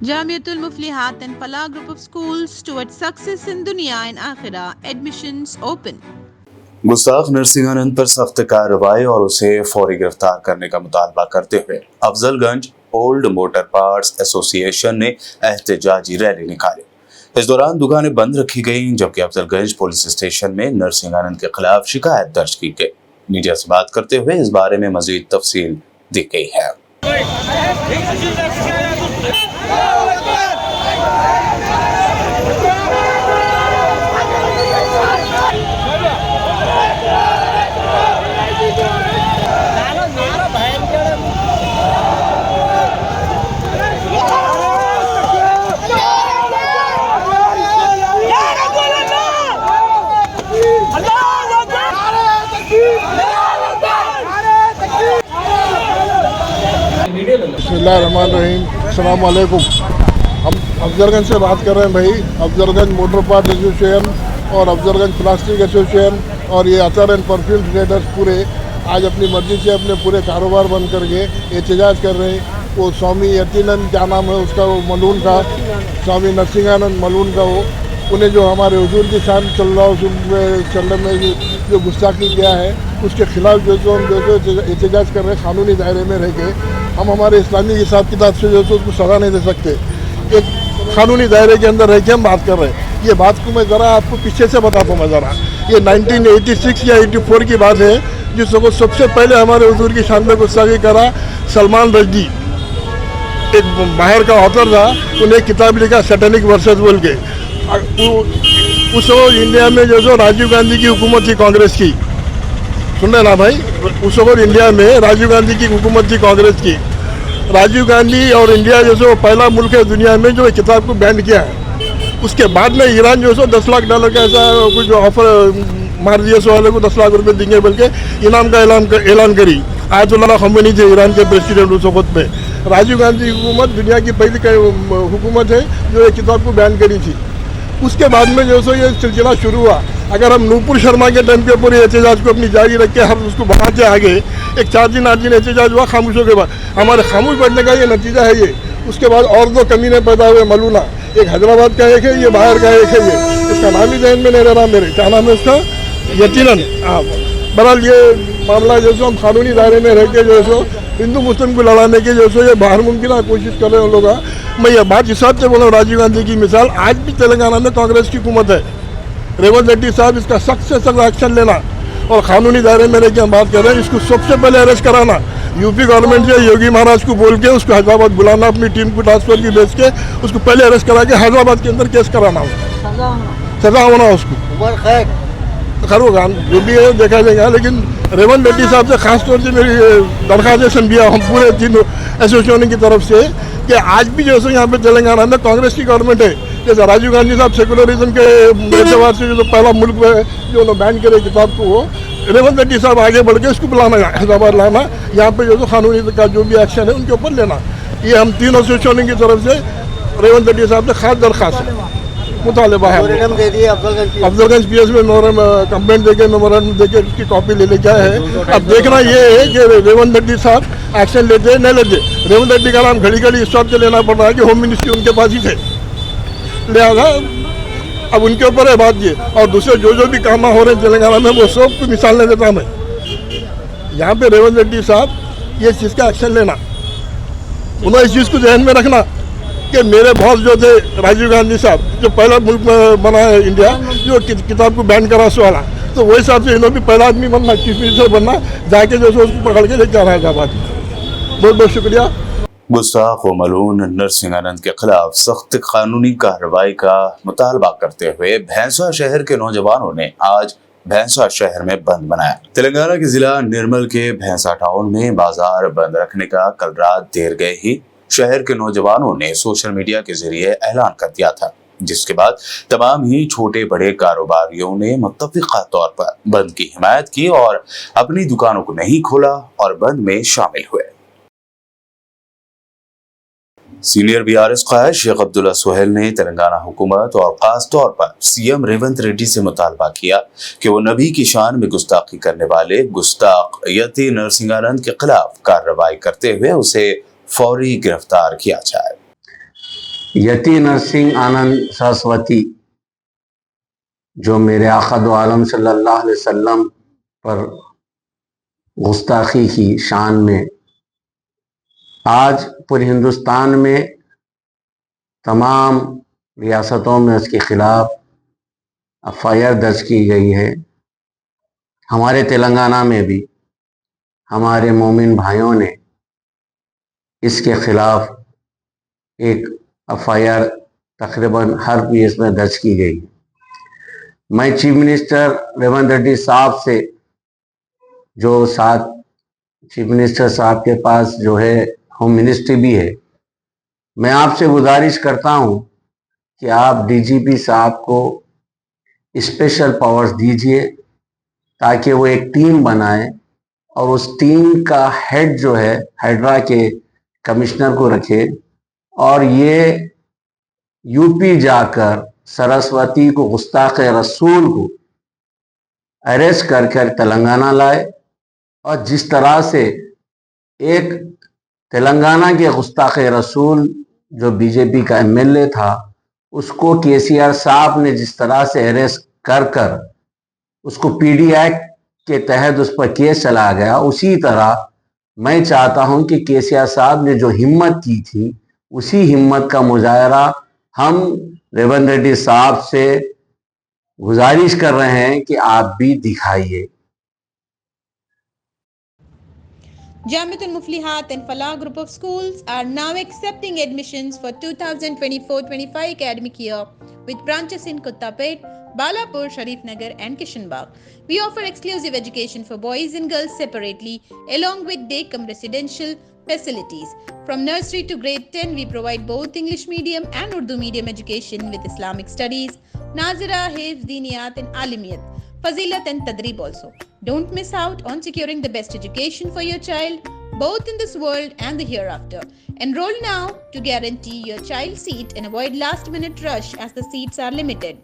Jamiatul Muflihat and Falah Group of Schools towards success in Dunya and Akhirah. Admissions open. गुस्ताख नरसिंहानंद पर सख्त कार्रवाई और उसे फौरी गिरफ्तार करने का मुतालबा करते हुए Afzalgunj old motor parts association ने एहतजाजी रैली निकाली। इस दौरान दुकानें बंद रखी गईं, जबकि अफजलगंज पुलिस स्टेशन में नरसिंहानंद के खिलाफ शिकायत दर्ज की गई। मीडिया से बात करते हुए इस बारे में मजीद तफसील दी गई है। बिस्मिल्लाहिर्रहमानिर्रहीम, अस्सलाम वालेकुम। हम अफजलगंज से बात कर रहे हैं भाई। अफजलगंज मोटर पार्ट एसोसिएशन और अफजलगंज प्लास्टिक एसोसिएशन और ये अतर एंड परफ्यूम ट्रेडर्स पूरे आज अपनी मर्जी से अपने पूरे कारोबार बंद करके एहतजाज कर रहे हैं। वो स्वामी यतीनंद, क्या नाम है उसका, वो मलून का, स्वामी नरसिंहानंद मलून का, वो उन्हें जो हमारे हुजूर की शान चलने में जो गुस्ताखी किया है उसके खिलाफ जो हम एहतजाज कर रहे हैं। कानूनी दायरे में रह के हम हमारे इस्लामी हिसाब किताब से जो उसको सज़ा नहीं दे सकते। एक कानूनी दायरे के अंदर रह के हम बात कर रहे हैं। ये बात को मैं ज़रा आपको पीछे से बताता हूँ। मैं ज़रा ये 1986 या 84 की बात है, जिसको सबसे पहले हमारे हुजूर की शान में गुस्ताखी करा सलमान रश्दी, एक बाहर का ऑथर था। उन्हें किताब लिखा सैटेनिक वर्सेस बोल के। उस वक्त इंडिया में जो राजीव गांधी की हुकूमत थी कांग्रेस की, सुन रहे ना भाई, उस वक्त इंडिया में राजीव गांधी की हुकूमत थी कांग्रेस की। राजीव गांधी और इंडिया जैसे पहला मुल्क है दुनिया में जो किताब को बैन किया है। उसके बाद में ईरान जो $10 लाख का ऐसा कुछ ऑफर मार दिया, वाले को 10 लाख रुपए देंगे बल्कि इनाम का ऐलान करी। आयतुल्लाह खमैनी थे ईरान के प्रेसिडेंट उस वक्त में। राजीव गांधी की हुकूमत दुनिया की पहली हुकूमत है जो ये किताब को बैन करी थी। उसके बाद में जो सो ये सिलसिला शुरू हुआ। अगर हम नूपुर शर्मा के टाइम के ऊपर एहतजाज को अपनी जारी रख के हम उसको बढ़ाते आगे, एक 4 दिन 8 दिन एहतजाज हुआ खामोशों के बाद, हमारे खामोश बैठने का ये नतीजा है ये। उसके बाद और 2 कमीने पैदा हुए मलूना, एक हैदराबाद का एक है, ये बाहर का एक है। ये इसका नाम ही जहन में नहीं रहा मेरे, क्या नाम है उसका, यकीनन। हाँ, बहरहाल ये मामला जो सो हम कानूनी दायरे में रह के जो सो हिंदू मुस्लिम को लड़ाने के जो सो ये बाहर मुमकिन कोशिश कर रहे हैं लोग। मैं ये बात हिसाब से बोला, राजीव गांधी की मिसाल आज भी तेलंगाना में कांग्रेस की हुकूमत है। रेवंत रेड्डी साहब, इसका सख्त से सख्त एक्शन लेना और कानूनी दायरे में लेके हम बात कर रहे हैं। इसको सबसे पहले अरेस्ट कराना, यूपी गवर्नमेंट से योगी महाराज को बोल के उसको हैदराबाद बुलाना, अपनी टीम को ट्रांसफर की भेज के उसको पहले अरेस्ट करा के हैदराबाद के अंदर केस कराना, सजा होना उसको। खैर वो जो भी है देखा जाएगा, लेकिन रेवंत रेड्डी साहब से खास तौर से मेरी दरख्वास्त समझिया हम पूरे 3 एसोसिएशन की तरफ से कि आज भी जो है यहाँ पे तेलंगाना में कांग्रेस की गवर्नमेंट है। जैसे राजीव गांधी साहब सेकुलरिज्म के एतबार से जो पहला मुल्क है जो उन्होंने बैन करे किताब को, वो रेवंत रेड्डी साहब आगे बढ़ के उसको बुलाना, हैदराबाद लाना, यहाँ पे जो कानूनी का जो भी एक्शन है उनके ऊपर लेना। ये हम 3 एसोसिएशन की तरफ से रेवंत रेड्डी साहब से खास दरख्वास्त है, मुतालबा है। अफजलगंज PS में कंप्लेंट देके मेमोरेंडम देके उसकी कॉपी ले लेके आए हैं। अब देखना ये है कि रेवंत रेड्डी साहब एक्शन लेते नहीं लेते। रेवंत रेड्डी का नाम घड़ी घड़ी इस से लेना पड़ रहा है कि होम मिनिस्ट्री उनके पास ही थे, लिहाजा अब उनके ऊपर है बात ये। और दूसरे जो भी काम हो रहे हैं तेलंगाना में वो सब को मिसाल नहीं देता मैं। यहाँ पे रेवंत रेड्डी साहब ये चीज़ का एक्शन लेना, उन्हें इस चीज़ को ध्यान में रखना कि मेरे बॉस जो थे राजीव गांधी साहब, जो पहला मुल्क में बना है इंडिया जो किताब को बैन करा सो वाला, तो वही हिसाब से इन्होंने भी पहला आदमी बनना, चीफ मिनिस्टर बनना, जाके जो उसको पकड़ के लेके आना है हैदराबाद। बहुत बहुत शुक्रिया। गुस्ताख व मलून नरसिंहानंद के खिलाफ सख्त कानूनी कार्रवाई का मुतालबा करते हुए भैंसा शहर के नौजवानों ने आज भैंसा शहर में बंद बनाया। तेलंगाना के जिला निर्मल के भैंसा टाउन में बाजार बंद रखने का कल रात देर गए ही शहर के नौजवानों ने सोशल मीडिया के जरिए ऐलान कर दिया था, जिसके बाद तमाम ही छोटे बड़े कारोबारियों ने मुत्तफिका तौर पर बंद की हिमायत की और अपनी दुकानों को नहीं खोला और बंद में शामिल हुए। सीनियर BRS कायद शेख अब्दुल्ला सोहेल ने तेलंगाना हुकूमत और खास तौर पर CM रेवंत रेड्डी से मुतालबा किया कि वो नबी की शान में गुस्ताखी करने वाले गुस्ताख यती नरसिंहानंद के खिलाफ कार्रवाई करते हुए उसे फौरी गिरफ्तार किया जाए। यति नरसिंह आनंद सरस्वती, जो मेरे आका दो आलम सल्लल्लाहु अलैहि वसल्लम पर गुस्ताखी की शान में आज पूरे हिंदुस्तान में तमाम रियासतों में उसके खिलाफ एफआईआर दर्ज की गई है। हमारे तेलंगाना में भी हमारे मोमिन भाइयों ने इसके खिलाफ एक एफआईआर तकरीबन हर पीएस में दर्ज की गई। मैं चीफ मिनिस्टर रेवंत रेड्डी साहब से, जो साथ चीफ मिनिस्टर साहब के पास जो है होम मिनिस्ट्री भी है, मैं आपसे गुजारिश करता हूं कि आप डीजीपी साहब को स्पेशल पावर्स दीजिए ताकि वो एक टीम बनाए और उस टीम का हेड जो है हाइड्रा के कमिश्नर को रखे और ये यूपी जाकर सरस्वती को गुस्ताख रसूल को अरेस्ट कर तेलंगाना लाए और जिस तरह से एक तेलंगाना के गुस्ताख रसूल जो बीजेपी का एमएलए था उसको केसीआर साहब ने जिस तरह से अरेस्ट कर उसको पीडी एक्ट के तहत उस पर केस चला गया, उसी तरह मैं चाहता हूं कि केसीआर साहब ने जो हिम्मत की थी उसी हिम्मत का मुजाहरा हम रेवंत रेड्डी साहब से गुजारिश कर रहे हैं कि आप भी दिखाइए। Jamiatul Muflihat and Falah group of schools are now accepting admissions for 2024-25 academic year with branches in Kottapet, Balapur, Sharifnagar and Kishanbagh. We offer exclusive education for boys and girls separately along with day-cum residential facilities. From nursery to grade 10, we provide both English medium and Urdu medium education with Islamic studies, Nazira, Hifz, Diniyat and Alimiyat, Fazilat and Tadrib also. Don't miss out on securing the best education for your child, both in this world and the hereafter. Enroll now to guarantee your child's seat and avoid last-minute rush as the seats are limited.